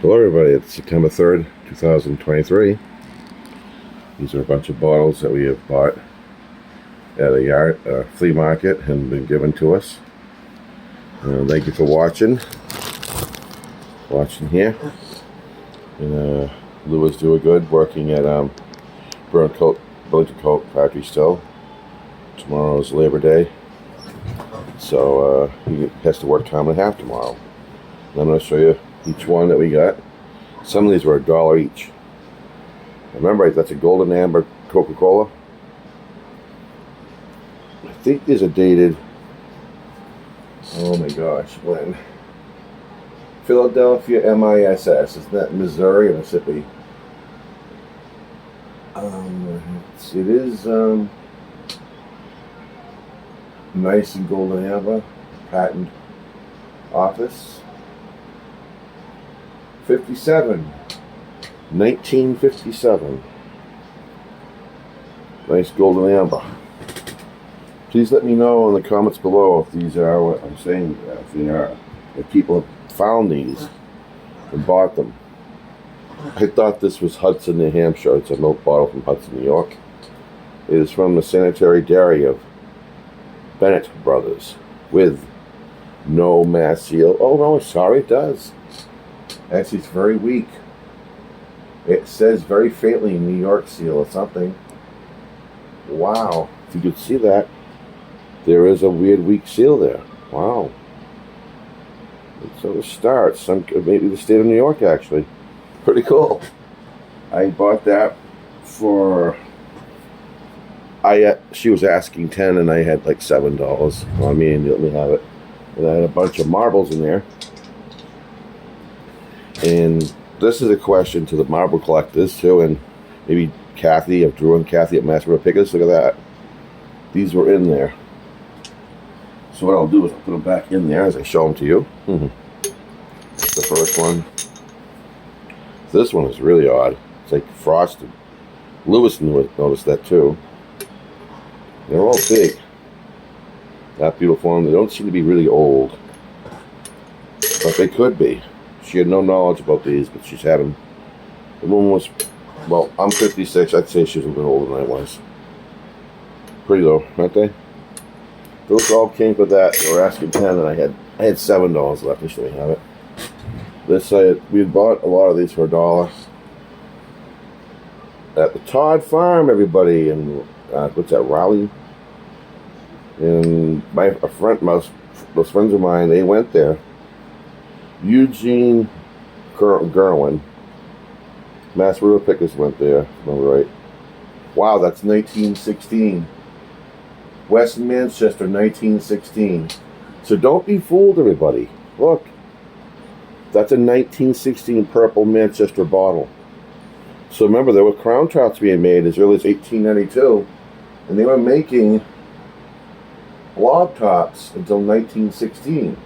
Hello everybody, it's September 3rd, 2023. These are a bunch of bottles that we have bought at a flea market and been given to us. Thank you for watching here. And Lou is doing good, working at Burlington Coat Factory still. Tomorrow is Labor Day, so he has to work time and a half tomorrow. And I'm going to show you each one that we got. Some of these were $1 each. Remember, that's a golden amber Coca-Cola. I think these are dated, oh my gosh, when? Philadelphia MISS. Isn't that Missouri or Mississippi? It is nice and golden amber. Patent office. 1957. Nice golden amber. Please let me know in the comments below if these are what I'm saying, if they are. If people have found these and bought them. I thought this was Hudson, New Hampshire. It's a milk bottle from Hudson, New York. It is from the sanitary dairy of Bennett Brothers with no mass seal. Oh no, sorry, it does. Actually, it's very weak. It says very faintly New York seal or something. Wow. If you could see that, there is a weird weak seal there. Wow. And so it starts. Maybe the state of New York, actually. Pretty cool. I bought that for... she was asking $10 and I had like $7 on me and let me have it. And I had a bunch of marbles in there. And this is a question to the marble collectors too, and maybe Kathy, of Drew and Kathy at Master Pickers. Look at that. These were in there. So what I'll do is I'll put them back in there as I show them to you. The first one. This one is really odd. It's like frosted. Lewis noticed that too. They're all big. That beautiful one. They don't seem to be really old, but they could be. She had no knowledge about these, but she's had them. The one was, well, I'm 56. I'd say she was a little older than I was. Pretty low, aren't they? Those all came with that. They were asking $10, and I had $7 left. Just let me have it. This we had bought a lot of these for $1 at the Todd Farm, everybody, and what's that, Raleigh? And those friends of mine, they went there. Eugene Gerwin, Mass River Pickers went there, if I remember right. Wow, that's 1916. West Manchester, 1916. So don't be fooled, everybody. Look, that's a 1916 purple Manchester bottle. So remember, there were crown trouts being made as early as 1892, and they were making log tops until 1916.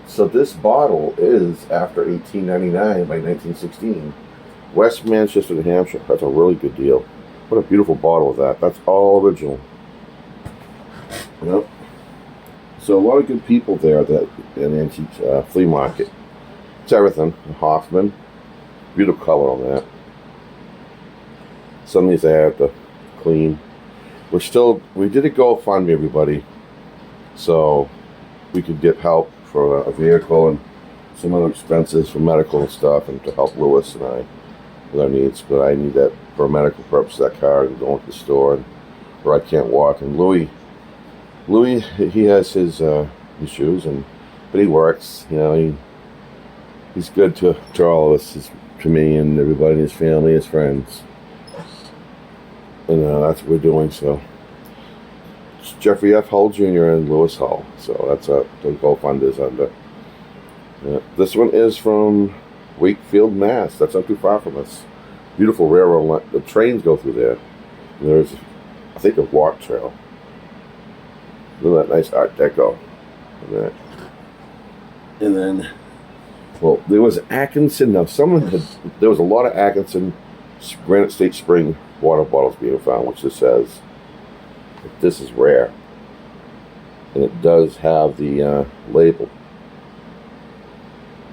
So this bottle is after 1899 by 1916. West Manchester, New Hampshire. That's a really good deal. What a beautiful bottle of that. That's all original. Yep. So a lot of good people there that in the antique flea market. It's everything. Hoffman. Beautiful color on that. Some of these I have to clean. We did a GoFundMe, everybody, so we could get help for a vehicle and some other expenses for medical and stuff, and to help Lewis and I with our needs. But I need that for a medical purpose, that car, and going to the store, and where I can't walk. And Louis, he has his shoes, but he works. You know, he's good to all of us, to me and everybody, his family, his friends, and that's what we're doing. So. Jeffrey F. Hull Jr. and Lewis Hull. So that's the GoFund is under. This one is from Wakefield, Mass. That's not too far from us. Beautiful railroad line. The trains go through there. And there's, I think, a walk trail. Look at that nice Art Deco. And then, well, there was Atkinson. Now, there was a lot of Atkinson Granite State Spring water bottles being found, which this says. But this is rare, and it does have the label.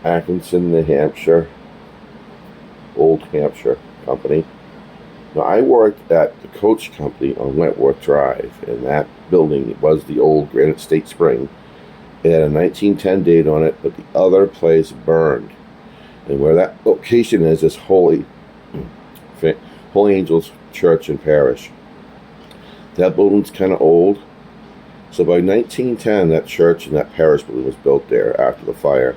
Atkinson, New Hampshire, Old Hampshire company. Now, I worked at the coach company on Wentworth Drive, and that building was the old Granite State Spring. It had a 1910 date on it, but the other place burned. And where that location is Holy Angels Church and Parish. That building's kind of old. So by 1910, that church and that parish building was built there after the fire.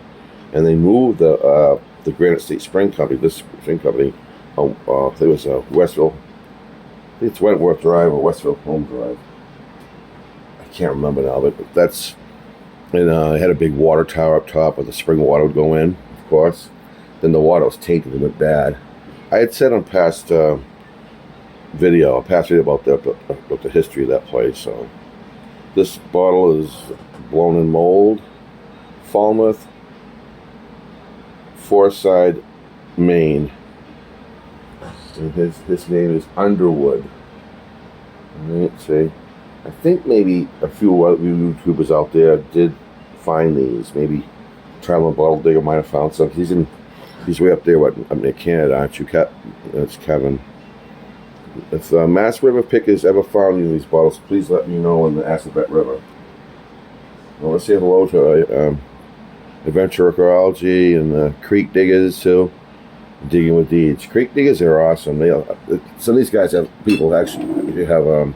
And they moved the Granite State Spring Company, this spring company, I think it was Westville. I think it's Wentworth Drive or Westville Home Drive. I can't remember now, but that's... And it had a big water tower up top where the spring water would go in, of course. Then the water was tainted and went bad. I had said on past video about the history of that place. So this bottle is blown in mold. Falmouth, Forside, Maine. And his name is Underwood. Let's see. I think maybe a few other YouTubers out there did find these. Maybe Traveling Bottle Digger might have found some. He's way up there, in Canada, aren't you? That's Kevin. If Mass River Pickers ever found any of these bottles, please let me know in the Assabet River. I want to say hello to Adventure Archaeology and the Creek Diggers too. Digging with Deeds. Creek Diggers are awesome. Some of these guys have people actually have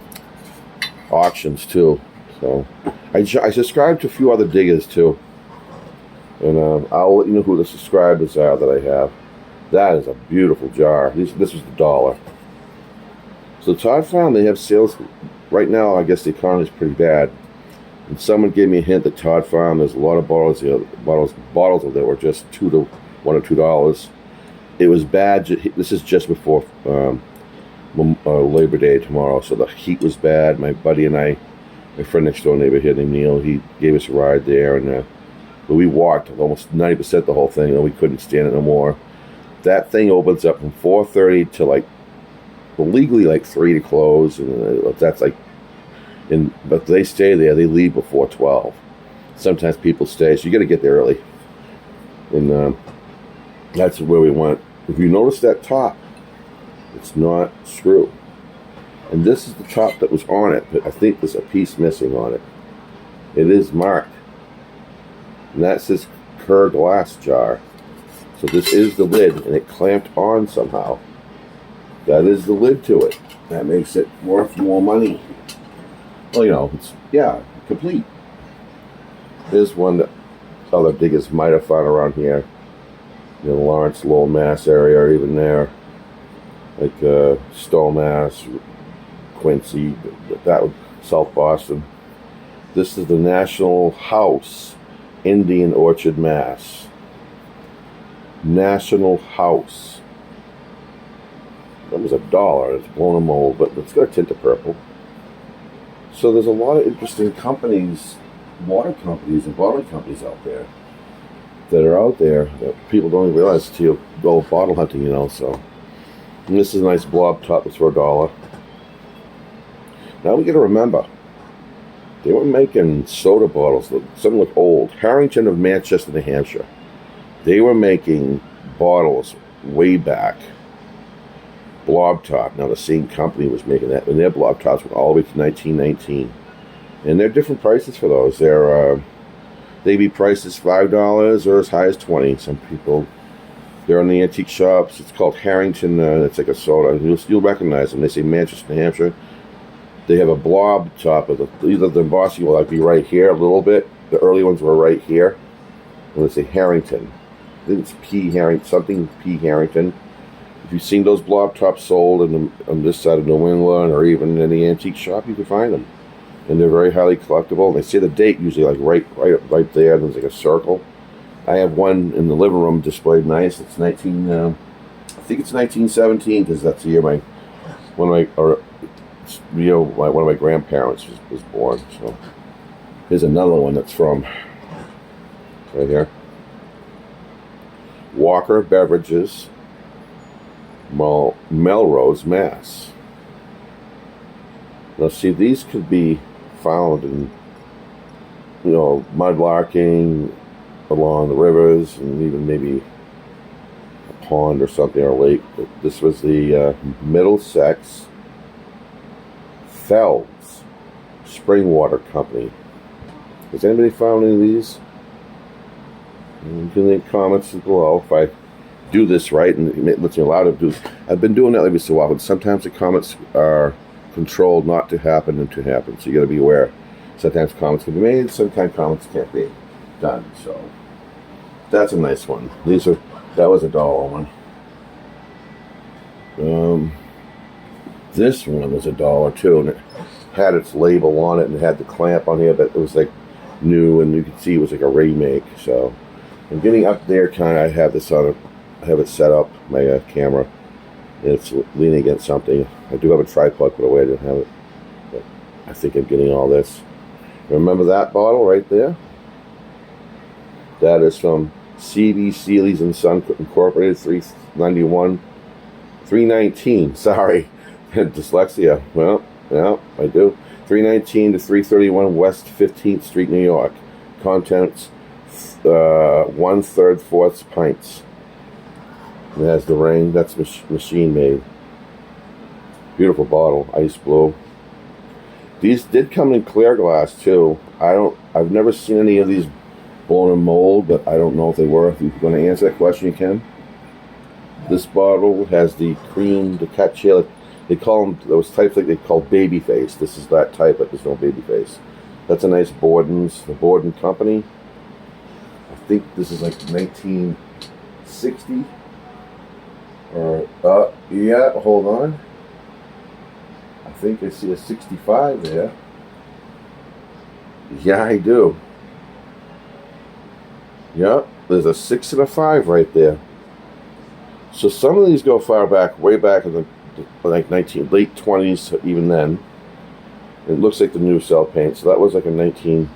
auctions too. So I subscribe to a few other diggers too, and I'll let you know who the subscribers are that I have. That is a beautiful jar. This was $1. So Todd Farm, they have sales right now. I guess the economy is pretty bad, and someone gave me a hint that Todd Farm, there's a lot of bottles of that were just $1 or $2. It was bad. This is just before Labor Day tomorrow, so the heat was bad. My buddy and I, my friend next door neighbor here named Neil, he gave us a ride there, and but we walked almost 90% the whole thing, and we couldn't stand it no more. That thing opens up from 4:30 to legally 3 to close, and that's but they stay there. They leave before 12. Sometimes people stay, so you got to get there early, and that's where we went. If you notice that top, it's not screw. And this is the top that was on it, but I think there's a piece missing on it. It is marked. And that says Kerr glass jar. So this is the lid, and it clamped on somehow. That is the lid to it. That makes it worth more money. Well, it's, complete. There's one that other diggers might have found around here. Lawrence, Lowell, Mass area, or even there. Stowe, Mass, Quincy, South Boston. This is the National House, Indian Orchard, Mass. National House. That was $1. It's blown a mold, but it's got a tint of purple. So there's a lot of interesting companies, water companies and bottling companies out there that are out there that people don't even realize until you go bottle hunting, so. And this is a nice blob top that's for $1. Now we got to remember, they were making soda bottles. Some look old. Harrington of Manchester, New Hampshire. They were making bottles way back. Blob top. Now the same company was making that, and their blob tops went all the way to 1919. And they're different prices for those. They be priced as $5 or as high as $20. Some people, they're in the antique shops. It's called Harrington. It's like a soda. You'll recognize them. They say Manchester, New Hampshire. They have a blob top. Either the embossing will be right here a little bit. The early ones were right here. And they say Harrington. I think it's P. Harrington. If you've seen those blob tops sold on this side of New England or even in the antique shop, you can find them. And they're very highly collectible. And they say the date usually right there. There's a circle. I have one in the living room displayed nice. It's I think it's 1917 because that's the year one of my grandparents was born. So here's another one that's from right here. Walker Beverages, Melrose, Mass. Now see, these could be found in mudlarking, along the rivers and even maybe a pond or something or a lake. But this was the Middlesex Fells Spring Water Company. Has anybody found any of these? You can leave comments below if I do this right and it lets me allow to do. I've been doing that every so often. Sometimes the comments are controlled not to happen and to happen, so you got to be aware. Sometimes comments can be made, sometimes comments can't be done. So that's a nice one. That was a $1 one. This one was $1 too, and it had its label on it and it had the clamp on here, but it was like new, and you could see it was like a remake. So I'm getting up there kind of. I have this on I have it set up, my camera, and it's leaning against something. I do have a tripod put away. I didn't have it, but I think I'm getting all this. Remember that bottle right there? That is from CB Sealy's and Son Incorporated, 319, sorry. Dyslexia. Well, yeah, I do. 319 to 331 West 15th Street, New York. Contents 1/3 pints. It has the ring. That's machine made. Beautiful bottle, ice blue. These did come in clear glass too. I've never seen any of these blown in mold, but I don't know if they were. If you're going to answer that question, you can. This bottle has the cream, the cacio. They call them, those types like they call baby face. This is that type, but there's no baby face. That's a nice Borden's, the Borden Company. I think this is like 1960. Or, yeah, hold on. I think I see a 65 there. Yeah, I do. Yep, there's a 6 and a 5 right there. So some of these go far back, way back in the like late 20s, even then. It looks like the new cell paint. So that was like a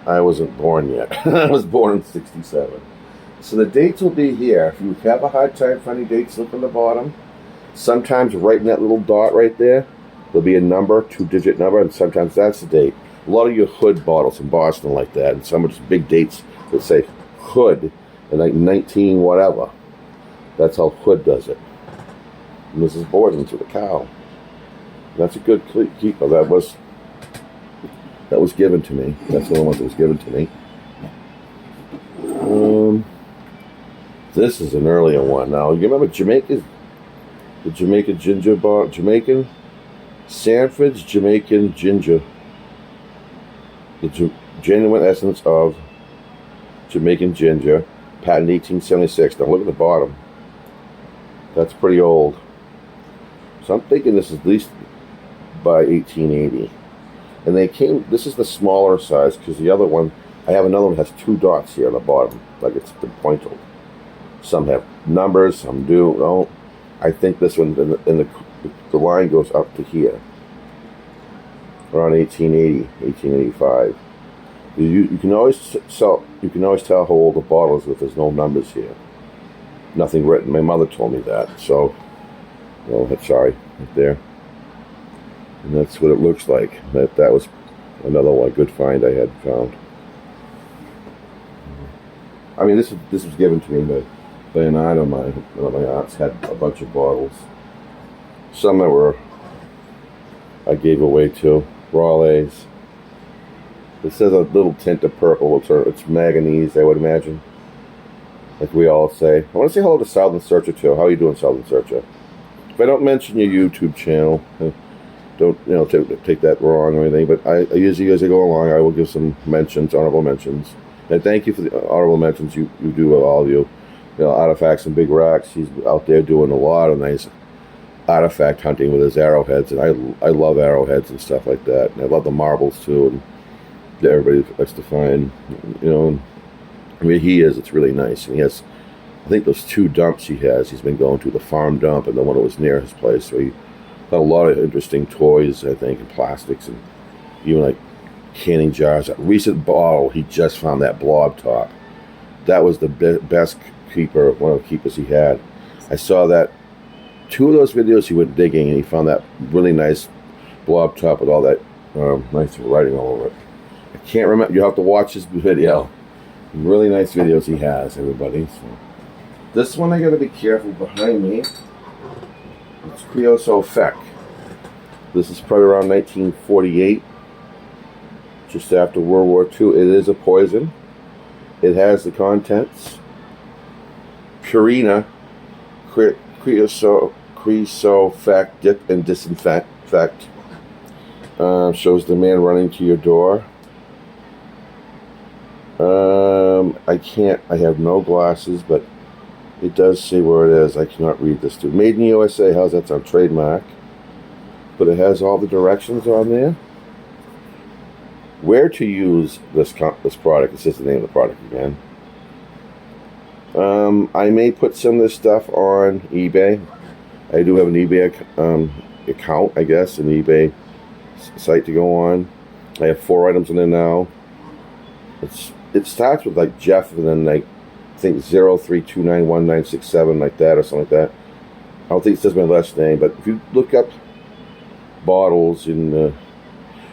I wasn't born yet. I was born in 67. So the dates will be here. If you have a hard time finding dates, look on the bottom. Sometimes right in that little dot right there, there'll be a number, 2-digit number, and sometimes that's the date. A lot of your Hood bottles in Boston like that, and some of just big dates that say Hood and like 19 whatever. That's how Hood does it. And this is Borden's with a cow. That's a good keeper. That was given to me. That's the one that was given to me. This is an earlier one. Now, you remember the Jamaican ginger bar, Jamaican Sanford's Jamaican ginger, the genuine essence of Jamaican ginger, patent 1876. Now look at the bottom. That's pretty old. So I'm thinking this is at least by 1880. And this is the smaller size, because the other one, I have another one that has 2 dots here on the bottom, like it's been pointed. Some have numbers, some do. No, I think this one, the line goes up to here, around 1880, 1885. You can always tell how old the bottle is if there's no numbers here. Nothing written. My mother told me that. So, well, sorry, right there. And that's what it looks like. That was another one, good find I had found. I mean, this was given to me by an aunt of mine. One of my aunts had a bunch of bottles. Some that I gave away to. Raleigh's. It says a little tint of purple. It's manganese, I would imagine. Like we all say. I want to say hello to Southern Searcher too. How are you doing, Southern Searcher? If I don't mention your YouTube channel, don't take that wrong or anything. But I usually, as I go along, I will give some mentions, honorable mentions. And thank you for the honorable mentions you do, all of you. Artifacts and Big Rocks. He's out there doing a lot of nice artifact hunting with his arrowheads, and I love arrowheads and stuff like that. And I love the marbles too, and that everybody likes to find. I mean, it's really nice. And he has, I think those 2 dumps he's been going to, the farm dump and the one that was near his place. So he got a lot of interesting toys, I think, and plastics, and even like canning jars. A recent bottle, he just found that blob top. That was the best keeper, one of the keepers he had. I saw that 2 of those videos he went digging, and he found that really nice blob top with all that nice writing all over it. I can't remember. You have to watch this video. Really nice videos he has, everybody. So this one I gotta be careful behind me. It's creosote feck. This is probably around 1948, just after World War II. It is a poison. It has the contents: Purina, creosote feck, dip and disinfect. Shows the man running to your door. I have no glasses, but it does say where it is. I cannot read this too. Made in the USA. How's that sound? Trademark. But it has all the directions on there. Where to use this product. It's just the name of the product again. I may put some of this stuff on eBay. I do have an eBay account, I guess, an eBay site to go on. I have 4 items in there now. It starts with like Jeff, and then like I think 0329197, like that, or something like that. I don't think it says my last name, but if you look up bottles, and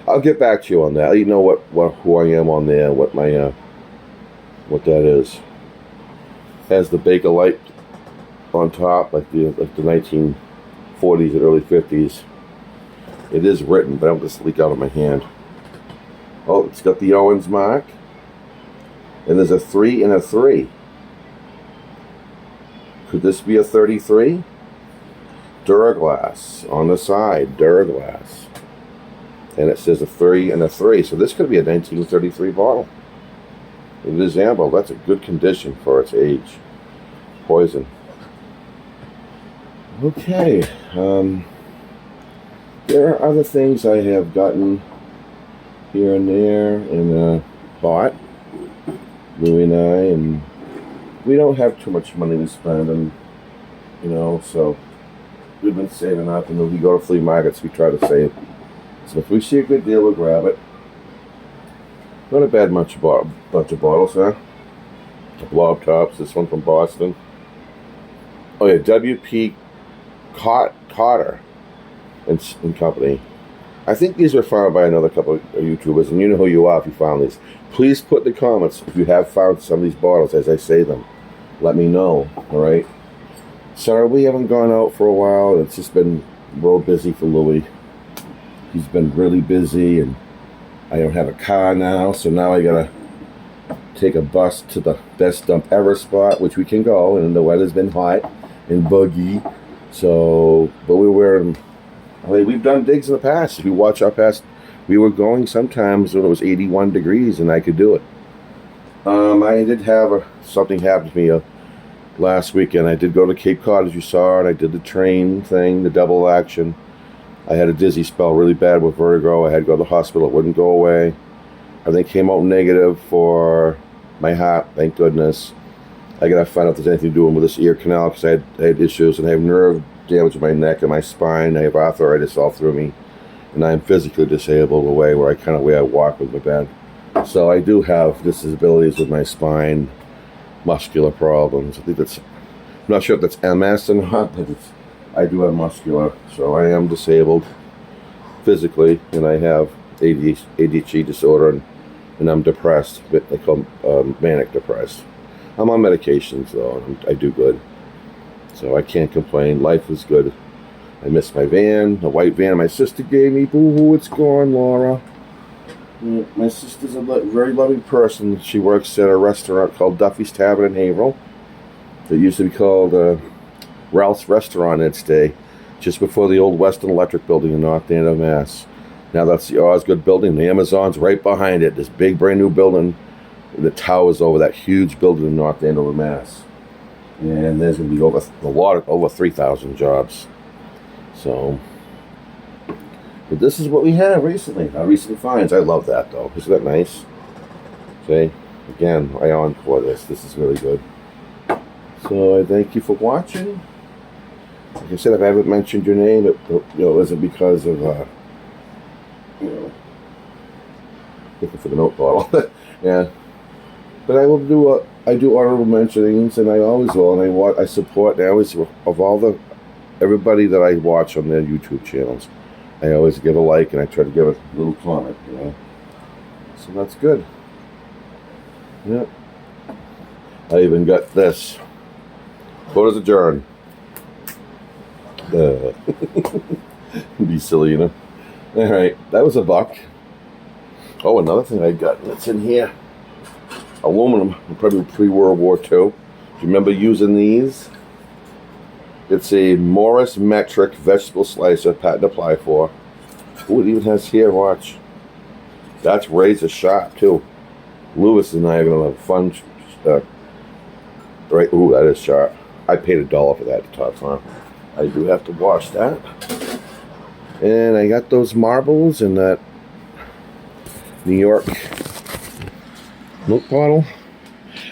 I'll get back to you on that. I'll let you know who I am on there, what my what that is. Has the Bakelite on top, like the 1940s and early 50s. It is written, but I don't just leak out of my hand. Oh, it's got the Owens mark. And there's a 3 and a 3. Could this be a 33? Duraglass on the side, Duraglass. And it says a 3 and a 3. So this could be a 1933 bottle. It is amber. That's a good condition for its age. Poison. Okay. There are other things I have gotten here and there and bought. Louie and I, and we don't have too much money to spend, and so we've been saving up. And when we go to flea markets, we try to save. So if we see a good deal, we'll grab it. Not a bad bunch of bottles, huh? Blob tops. This one from Boston. Oh yeah, W.P. Cotter and Company. I think these were found by another couple of YouTubers, and you know who you are if you found these. Please put in the comments if you have found some of these bottles as I say them. Let me know, alright? Sorry, we haven't gone out for a while. It's just been real busy for Louie. He's been really busy, and I don't have a car now, so now I gotta take a bus to the best dump ever spot, which we can go, and the weather's been hot and buggy. So, but we've done digs in the past. If you watch our past, we were going sometimes when it was 81 degrees and I could do it. I did have something happen to me last weekend. I did go to Cape Cod, as you saw, and I did the train thing, the double action. I had a dizzy spell really bad with vertigo. I had to go to the hospital. It wouldn't go away. Everything came out negative for my heart, thank goodness. I got to find out if there's anything to do with this ear canal, because I had issues, and I have nerve damage in my neck and my spine. I have arthritis all through me, and I'm physically disabled in a way where I walk with my bed. So I do have disabilities with my spine, muscular problems. I think I'm not sure if that's MS or not, but I do have muscular, so I am disabled physically, and I have ADHD disorder, and I'm depressed. They call manic depressed. I'm on medications though, and I do good. So I can't complain. Life is good. I miss my van, the white van my sister gave me. Boo-hoo, it's gone, Laura. My sister's a very loving person. She works at a restaurant called Duffy's Tavern in Haverhill. It used to be called Ralph's Restaurant in its day, just before the old Western Electric building in North Andover, Mass. Now that's the Osgood building. The Amazon's right behind it. This big brand new building. The towers over that huge building in North Andover, Mass. And there's going to be over 3,000 jobs. So, but this is what we have recently. Our recent finds. I love that though. Isn't that nice? See, again, I encore this. This is really good. So I thank you for watching. Like I said, if I haven't mentioned your name, it isn't because of looking for the note bottle. Yeah. But I will do I do honorable mentionings, and I always will, and I support. And I always, of everybody that I watch on their YouTube channels, I always give a like, and I try to give a little comment. So that's good. Yeah. I even got this. Photos adjourned. Be silly, you know. All right, that was $1. Oh, another thing I got that's in here. Aluminum, probably pre-World War II. Do you remember using these? It's a Morris metric vegetable slicer, patent applied for. Ooh, it even has here, watch. That's razor sharp, too. Lewis and I are going to have fun. Right, ooh, that is sharp. I paid $1 for that at the Top Farm. I do have to wash that. And I got those marbles in that New York milk bottle.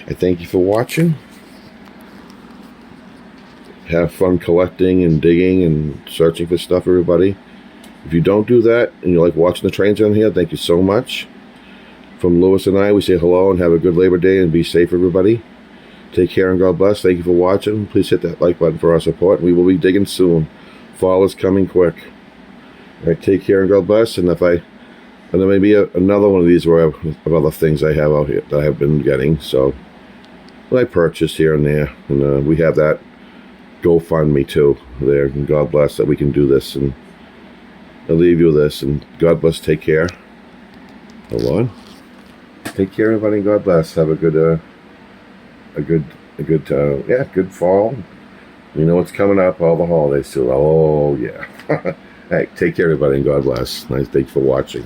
I thank you for watching. Have fun collecting and digging and searching for stuff, everybody. If you don't do that and you like watching the trains on here, thank you so much. From Lewis and I, we say hello and have a good Labor Day and be safe, everybody. Take care and God bless. Thank you for watching. Please hit that like button for our support. We will be digging soon. Fall is coming quick. All right, take care and God bless. And there may be another one of these where of other things I have out here that I have been getting. So I purchased here and there, and we have that GoFundMe too there. And God bless that we can do this. And I'll leave you with this. And God bless. Take care. Hold on. Take care, everybody. And God bless. Have a good good fall. You know what's coming up, all the holidays too. Oh yeah. Hey, take care, everybody, and God bless. Nice, thanks for watching.